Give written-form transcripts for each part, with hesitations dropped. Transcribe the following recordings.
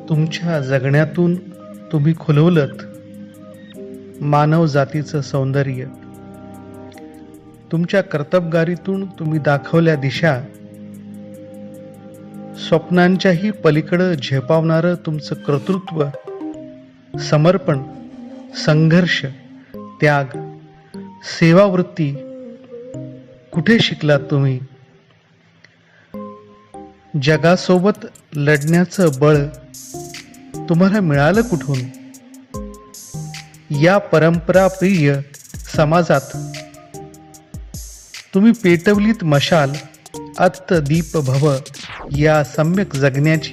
तुमच्या जगण्यातून तुम्ही खुलवलत मानव जातीचं सौंदर्य. तुमच्या कर्तबगारीतून तुम्ही दाखवल्या दिशा, स्वप्नांच्याही पलीकडं झेपावणारं तुमचं कर्तृत्व, समर्पण, संघर्ष, त्याग, सेवावृत्ती कुठे शिकलात तुम्ही? जगासोबत लढण्याचं बळ तुम्हाला मिळालं कुठून? या परंपराप्रिय समाजात तुम्ही पेटवलीत मशाल, अत्त दीप भव या सम्यक जगण्याची.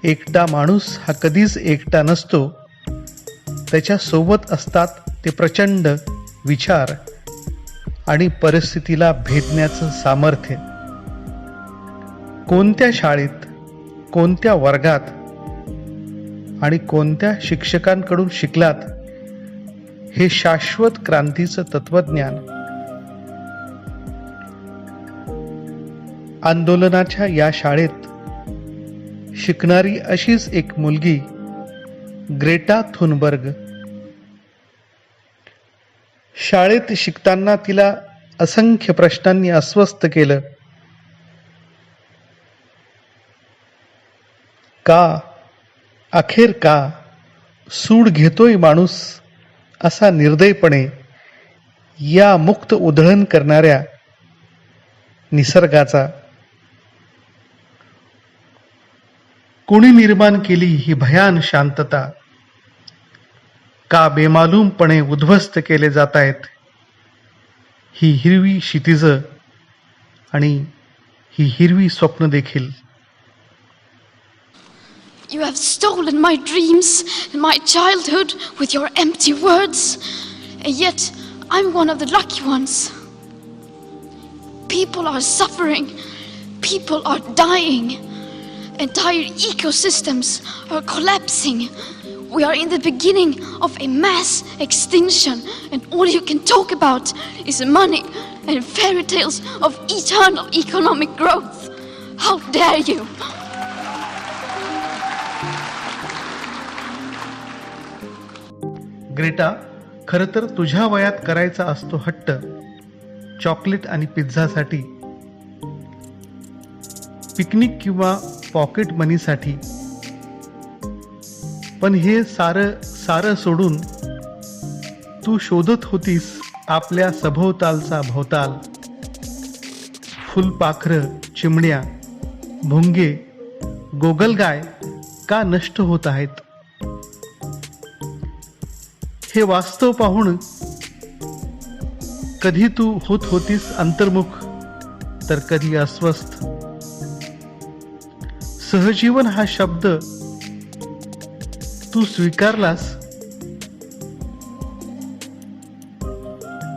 एकटा माणूस हा कधीच एकटा नसतो. त्याच्या सोबत असतात ते प्रचंड विचार आणि परिस्थितीला भेदण्याचं सामर्थ्य. कोणत्या शाळेत, कोणत्या वर्गात आणि कोणत्या शिक्षकांकडून शिकलात हे शाश्वत क्रांतीचं तत्वज्ञान? आंदोलनाच्या या शाळेत शिकणारी अशीच एक मुलगी ग्रेटा थुनबर्ग. शाळेत शिकताना तिला असंख्य प्रश्नांनी अस्वस्थ केलं. का, अखेर का सूड घेतोय माणूस असा निर्दयपणे या मुक्त उधळण करणाऱ्या निसर्गाचा? कोणी निर्माण केली ही भयान शांतता? का बेमालूमपणे उद्ध्वस्त केले जात आहेत ही हिरवी क्षितिज आणि ही हिरवी स्वप्न देखील? You have stolen my dreams and my childhood with your empty words, and yet I'm one of the lucky ones. People are suffering, people are dying, entire ecosystems are collapsing. We are in the beginning of a mass extinction, and all you can talk about is money and fairy tales of eternal economic growth. How dare you! Greta, खरं तर तुझ्या वयात करायचा असतो हट्ट chocolate आणि पिझ्झासाठी, picnic किंवा pocket मनीसाठी. पण हे सारं सोडून तू शोधत होतीस आपल्या सभोवतालचा भोवताल. फुलपाखरं, चिमण्या, भुंगे, गोगलगाय का नष्ट होत आहेत हे वास्तव पाहून कधी तू होत होतीस अंतर्मुख तर कधी अस्वस्थ. सहजीवन हा शब्द तू स्वीकारलास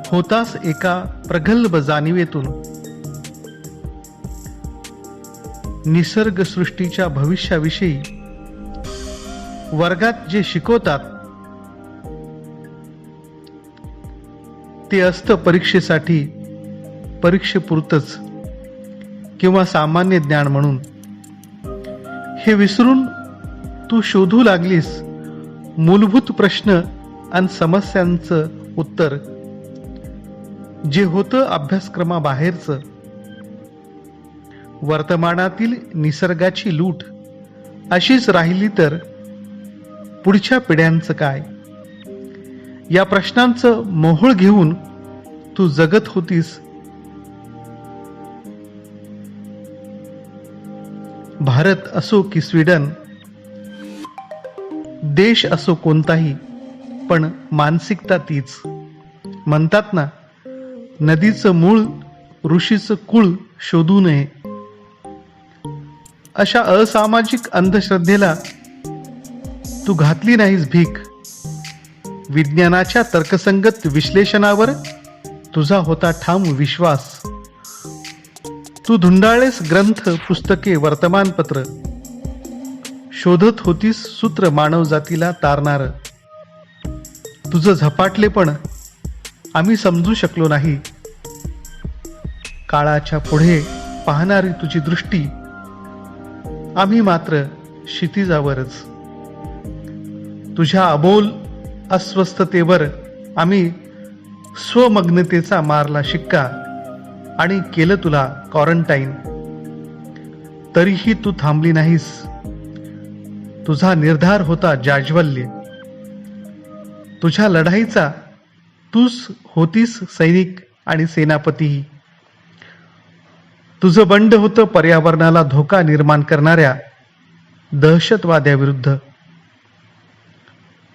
होतास एका प्रगल्भ जाणीवेतून. निसर्ग सृष्टीच्या भविष्याविषयी वर्गात जे शिकवतात ते असतं परीक्षेसाठी, परीक्षेपुरतंच किंवा सामान्य ज्ञान म्हणून. हे विसरून तू शोधू लागलीस मूलभूत प्रश्न आणि समस्यांचं उत्तर, जे होतं अभ्यासक्रमाबाहेरचं. वर्तमानातील निसर्गाची लूट अशीच राहिली तर पुढच्या पिढ्यांचं काय? या प्रश्नांचं मोहोळ घेऊन तू जगत होतीस. भारत असो की स्वीडन, देश असो कोणताही, पण मानसिकता तीच. म्हणतात ना, नदीचं मूळ ऋषीचं कुळ शोधू नये. अशा असामाजिक अंधश्रद्धेला तू घातली नाहीस भीक. विज्ञानाच्या तर्कसंगत विश्लेषणावर तुझा होता ठाम विश्वास. तू धुंडाळेस ग्रंथ, पुस्तके, वर्तमानपत्र. शोधत होतीस सूत्र मानवजातीला तारणार. तुझं झपाटलेपण आम्ही समजू शकलो नाही. काळाच्या पुढे पाहणारी तुझी दृष्टी आम्ही मात्र क्षितिजावरच. तुझ्या अबोल अस्वस्थतेवर आम्ही स्वमग्नतेचा मारला शिक्का आणि केलं तुला क्वारंटाईन. तरीही तू थांबली नाहीस. तुझा निर्धार होता जाज्वल्य. तुझ्या लढाईचा तूच होतीस सैनिक आणि सेनापतीही. तुझं बंड होतं पर्यावरणाला धोका निर्माण करणाऱ्या दहशतवाद्याविरुद्ध.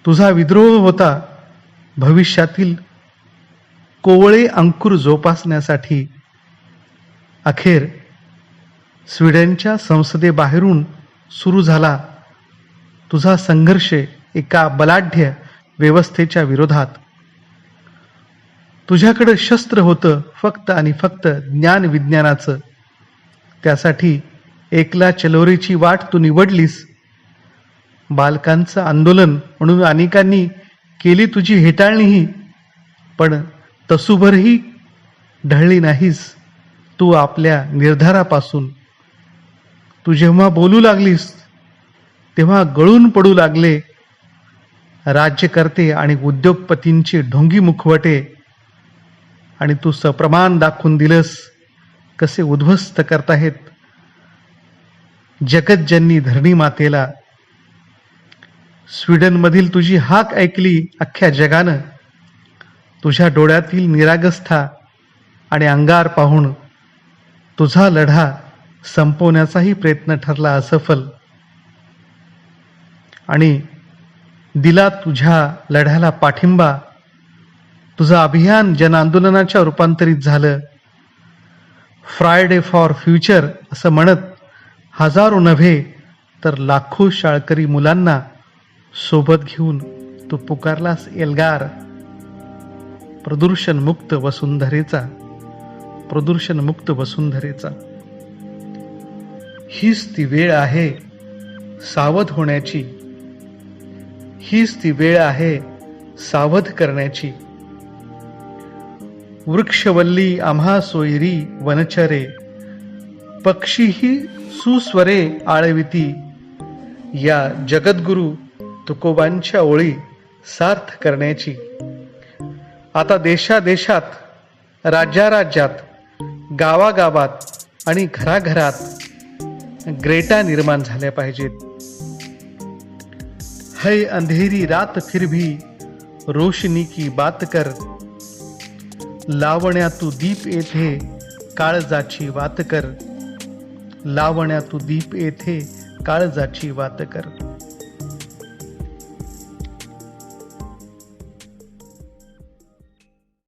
तुझा विद्रोह होता भविष्यातील कोवळे अंकुर जोपासण्यासाठी. अखेर स्वीडनच्या संसदेबाहेरून सुरू झाला तुझा संघर्ष एका बलाढ्य व्यवस्थेच्या विरोधात. तुझ्याकडे शस्त्र होतं फक्त आणि फक्त ज्ञान विज्ञानाचं. त्यासाठी एकला चलोरीची वाट तू निवडलीस. बालकांचं आंदोलन म्हणून अनेकांनी केली तुझी हेटाळणीही, पण तसूभरही ढळली नाहीस तू आपल्या निर्धारापासून. तू जेव्हा बोलू लागलीस तेव्हा गळून पडू लागले राज्यकर्ते आणि उद्योगपतींची ढोंगी मुखवटे, आणि तू सप्रमाण दाखवून दिलंस कसे उद्ध्वस्त करताहेत जगज्जननी धरणी मातेला. स्वीडनमधील तुझी हाक ऐकली अख्ख्या जगानं. तुझ्या डोळ्यातील निरागसता आणि अंगार पाहून तुझा लढा संपवण्याचाही प्रयत्न ठरला असफल. आणि दिला तुझ्या लढ्याला पाठिंबा. तुझं अभियान जनआंदोलनाच्या रूपांतरित झालं. फ्रायडे फॉर फ्युचर असं म्हणत हजारो नव्हे तर लाखो शाळकरी मुलांना सोबत घेऊन तू पुकारलास एल्गार, प्रदूषणमुक्त वसुंधरेचा, प्रदूषणमुक्त वसुंधरेचा. हीच ती वेळ आहे सावध होण्याची. हीच ती वेळ आहे सावध करण्याची. वृक्षवल्ली आम्हा सोयरी वनचरे, पक्षीही सुस्वरे आळविती. या जगद्गुरु तुकोबांच्या ओळी सार्थ करण्याची. आता देशादेशात, राज्याराज्यात, गावागावात आणि घराघरात ग्रेटा निर्माण झाल्या पाहिजेत. है अंधेरी रात फिर भी रोशनी की बात कर. लावण्या तू दीप येथे काळजाची वात कर. लावण्या तू दीप येथे काळजाची वात कर.